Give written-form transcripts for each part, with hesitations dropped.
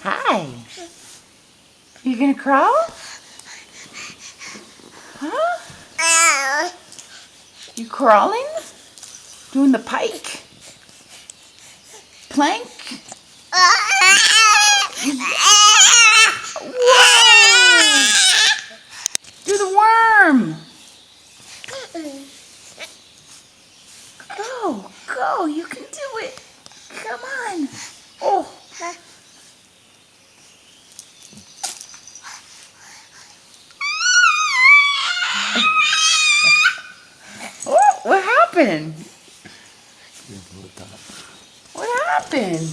Hi. You gonna crawl? Huh? You crawling? Doing the pike? Plank? Whoa! Do the worm. Go, go. You can do it. Come on. Oh. Oh, what happened? What happened?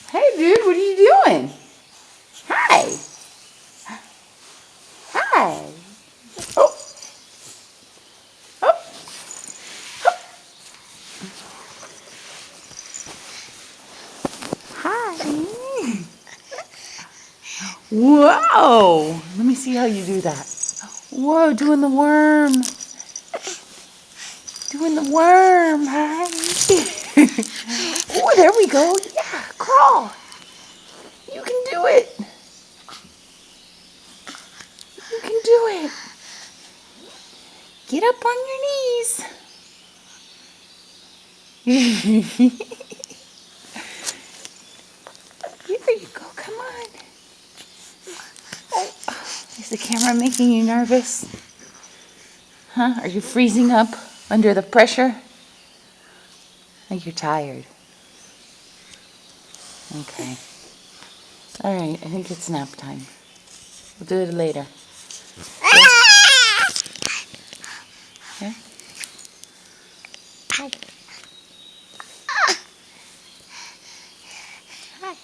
Hey, dude, what are you doing? Hi. Hi. Oh. Oh. Hi. Whoa. Let me see how you do that. Whoa, doing the worm. Doing the worm. Hi. Oh, there we go. Yeah, crawl. You can do it. You can do it. Get up on your knees. Here you go. Come on. Oh, is the camera making you nervous? Huh? Are you freezing up under the pressure? I think you're tired. Okay. All right. I think it's nap time. We'll do it later. Okay? Hi. Hi.